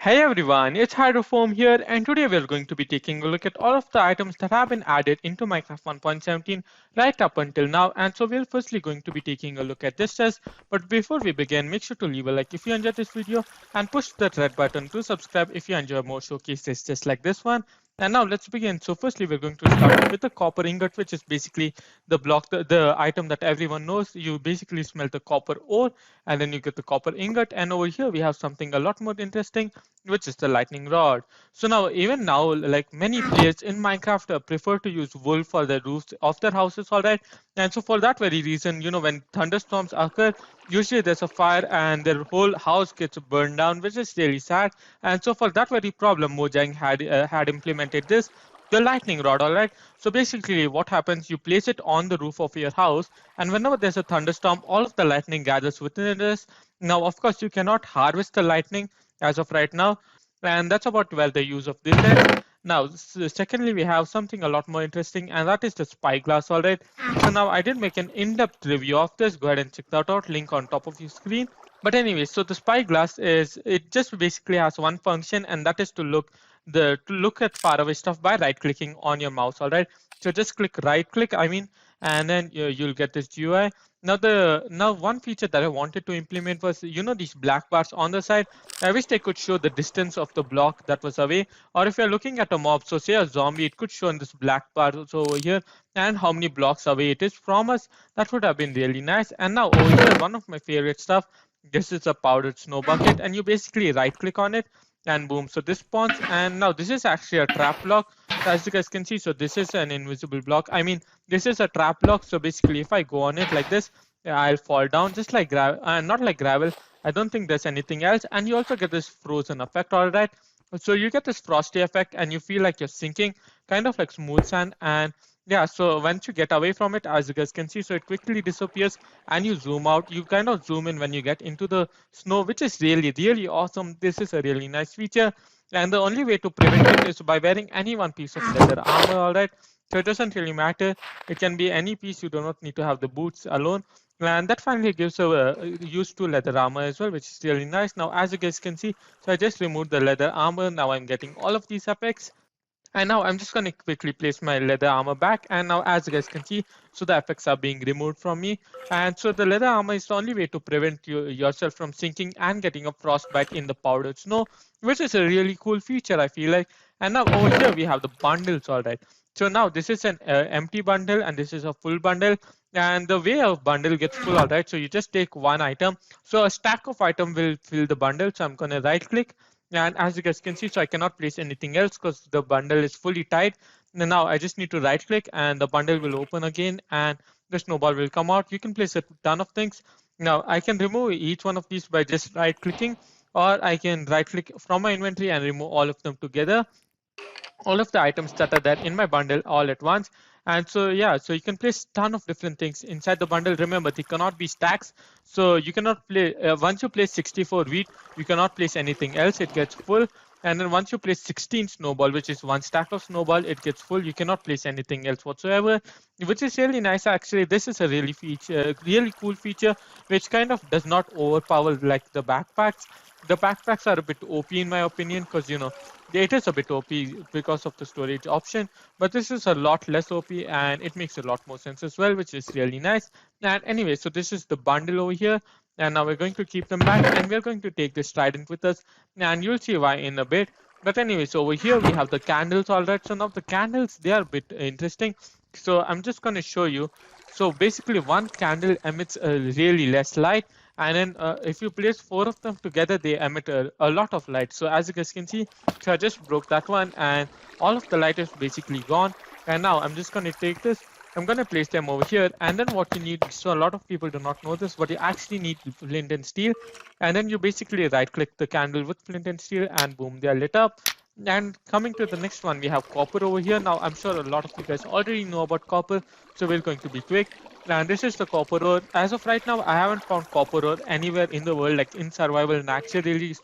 Hey everyone, it's Hydrofoam here, and today we're going to be taking a look at all of the items that have been added into Minecraft 1.17 right up until now. And so we're firstly going to be taking a look at this test. But before we begin, make sure to leave a like if you enjoyed this video and push that red button to subscribe if you enjoy more showcases just like this one. And now let's begin. So firstly, we're going to start off with the copper ingot, which is basically the block, the item that everyone knows. You basically smelt the copper ore and then you get the copper ingot. And over here, we have something a lot more interesting, which is the lightning rod. So now, even now, like many players in Minecraft prefer to use wool for the roofs of their houses, all right? And so for that very reason, when thunderstorms occur, usually there's a fire and their whole house gets burned down, which is really sad. And so for that very problem, Mojang had implemented this, the lightning rod, all right? So basically what happens, you place it on the roof of your house, and whenever there's a thunderstorm, all of the lightning gathers within this. Now, of course, you cannot harvest the lightning as of right now, and that's about where the use of this is. Now, secondly, we have something a lot more interesting, and that is the spyglass, all right? So now I did make an in-depth review of this. Go ahead and check that out, link on top of your screen. But anyway, so the spyglass it just basically has one function, and that is to look at faraway stuff by right clicking on your mouse, all right? So just click right click, and then you'll get this GUI. Now one feature that I wanted to implement was, these black bars on the side. I wish they could show the distance of the block that was away, or if you're looking at a mob, so say a zombie, it could show in this black bar also over here, and how many blocks away it is from us. That would have been really nice. And now over here, one of my favorite stuff, this is a powdered snow bucket, and you basically right click on it and boom, so this spawns. And now this is actually a trap block, as you guys can see. So this is an invisible block, this is a trap block. So basically if I go on it like this, I'll fall down just like gravel, not like gravel. I don't think there's anything else. And you also get this frozen effect, all right? So you get this frosty effect and you feel like you're sinking, kind of like smooth sand. And yeah, so once you get away from it, as you guys can see, so it quickly disappears and you zoom out. You kind of zoom in when you get into the snow, which is really, really awesome. This is a really nice feature. And the only way to prevent it is by wearing any one piece of leather armor, all right? So it doesn't really matter. It can be any piece. You do not need to have the boots alone. And that finally gives a use to leather armor as well, which is really nice. Now, as you guys can see, so I just removed the leather armor. Now I'm getting all of these effects. And now I'm just going to quickly place my leather armor back. And now as you guys can see, so the effects are being removed from me. And so the leather armor is the only way to prevent yourself from sinking and getting a frostbite in the powdered snow, which is a really cool feature, I feel like. And now over here we have the bundles, all right. So now this is an empty bundle and this is a full bundle. And the way a bundle gets full, all right, so you just take one item. So a stack of item will fill the bundle. So I'm going to right click. And as you guys can see, so I cannot place anything else because the bundle is fully tied. And now I just need to right click and the bundle will open again and the snowball will come out. You can place a ton of things. Now I can remove each one of these by just right clicking, or I can right click from my inventory and remove all of them together, all of the items that are there in my bundle all at once. And so yeah, so you can place ton of different things inside the bundle. Remember, they cannot be stacks, so you cannot play once you place 64 wheat, you cannot place anything else, it gets full. And then once you place 16 snowball, which is one stack of snowball, it gets full. You cannot place anything else whatsoever, which is really nice. Actually, this is a really cool feature, which kind of does not overpower like the backpacks. The backpacks are a bit OP in my opinion, because it is a bit OP because of the storage option, but this is a lot less OP and it makes a lot more sense as well, which is really nice. And anyway, so this is the bundle over here, and now we're going to keep them back and we're going to take this trident with us, and you'll see why in a bit. But anyway, so over here we have the candles, all right. So now the candles, they are a bit interesting. So I'm just going to show you. So basically one candle emits a really less light, and then if you place 4 of them together, they emit a lot of light. So as you guys can see, so I just broke that one and all of the light is basically gone. And now I'm just going to take this, I'm going to place them over here. And then what you need, so a lot of people do not know this, but you actually need flint and steel. And then you basically right click the candle with flint and steel and boom, they are lit up. And coming to the next one, we have copper over here. Now I'm sure a lot of you guys already know about copper, so we're going to be quick. And this is the copper ore. As of right now, I haven't found copper ore anywhere in the world, like in survival, naturally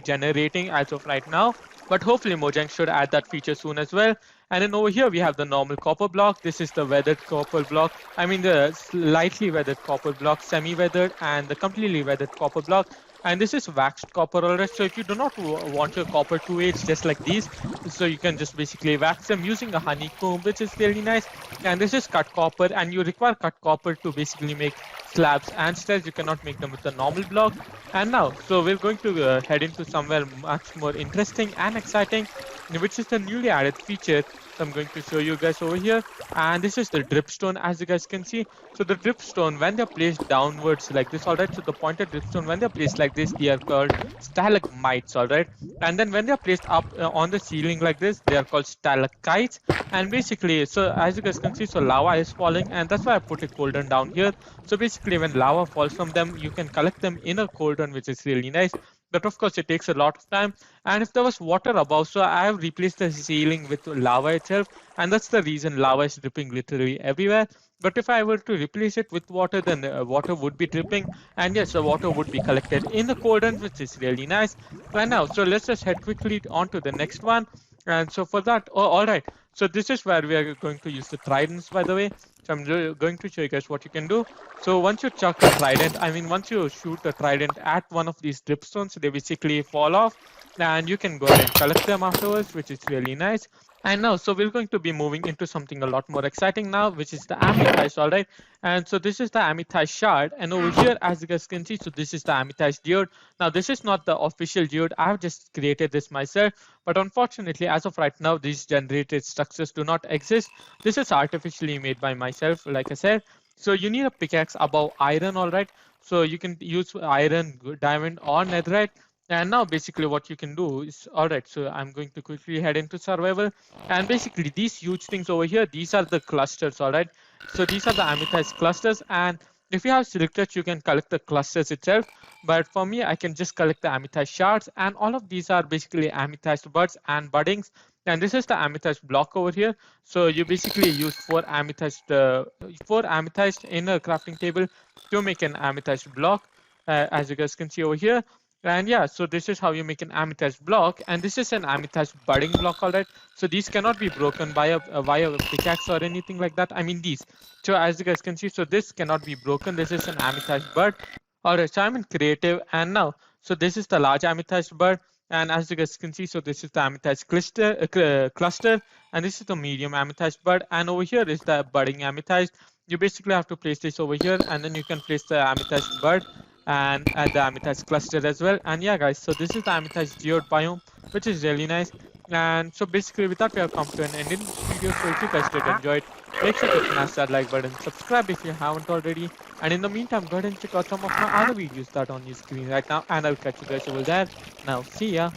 generating as of right now. But hopefully Mojang should add that feature soon as well. And then over here we have the normal copper block. This is the weathered copper block. The slightly weathered copper block, semi-weathered, and the completely weathered copper block. and this is waxed copper. Alright, so if you do not want your copper to age just like these, so you can just basically wax them using a honeycomb, which is really nice. And this is cut copper, and you require cut copper to basically make slabs and stairs. You cannot make them with the normal block. And now, so we're going to head into somewhere much more interesting and exciting, which is the newly added feature. So I'm going to show you guys over here, and this is the dripstone, as you guys can see. So the dripstone, when they're placed downwards like this, all right, so the pointed dripstone, when they're placed like this, they are called stalagmites, all right. And then when they're placed up on the ceiling like this, they are called stalactites. And basically, so as you guys can see, so lava is falling, and that's why I put a cauldron down here. So basically, when lava falls from them, you can collect them in a cauldron, which is really nice. But of course, it takes a lot of time. And if there was water above, so I have replaced the ceiling with lava itself, and that's the reason lava is dripping literally everywhere. But if I were to replace it with water, then water would be dripping, and yes, the water would be collected in the cauldron, which is really nice. And now, so let's just head quickly on to the next one. And so for that, oh, all right. So this is where we are going to use the tridents, by the way. So I'm going to show you guys what you can do. So once you chuck a trident, I mean, once you shoot a trident at one of these dripstones, they basically fall off, and you can go ahead and collect them afterwards, which is really nice. And now, so we're going to be moving into something a lot more exciting now, which is the amethyst, all right? And so this is the amethyst shard, and over here, as you guys can see, so this is the amethyst geode. Now, this is not the official geode. I've just created this myself, but unfortunately, as of right now, these generated structures do not exist. This is artificially made by myself, like I said. So you need a pickaxe above iron, all right? So you can use iron, diamond, or netherite. And now basically what you can do is, all right, so I'm going to quickly head into survival. And basically these huge things over here, these are the clusters, all right? So these are the amethyst clusters. And if you have selected, you can collect the clusters itself. But for me, I can just collect the amethyst shards. And all of these are basically amethyst buds and buddings. And this is the amethyst block over here. So you basically use four amethyst in a crafting table to make an amethyst block, as you guys can see over here. And yeah, so this is how you make an amethyst block, and this is an amethyst budding block, all right? So these cannot be broken by via a pickaxe or anything like that. I mean these. So as you guys can see, so this cannot be broken. This is an amethyst bud. All right, so I'm in creative, and now, so this is the large amethyst bud, and as you guys can see, so this is the amethyst cluster, and this is the medium amethyst bud, and over here is the budding amethyst. You basically have to place this over here, and then you can place the amethyst bud and add the amethyst cluster as well. And yeah, guys, so this is the amethyst geode biome, which is really nice. And so basically with that, we have come to an end in this video. So if you guys did enjoy it, make sure to smash that like button, subscribe if you haven't already, and in the meantime, go ahead and check out some of my other videos that are on your screen right now, and I'll catch you guys over there. Now, see ya.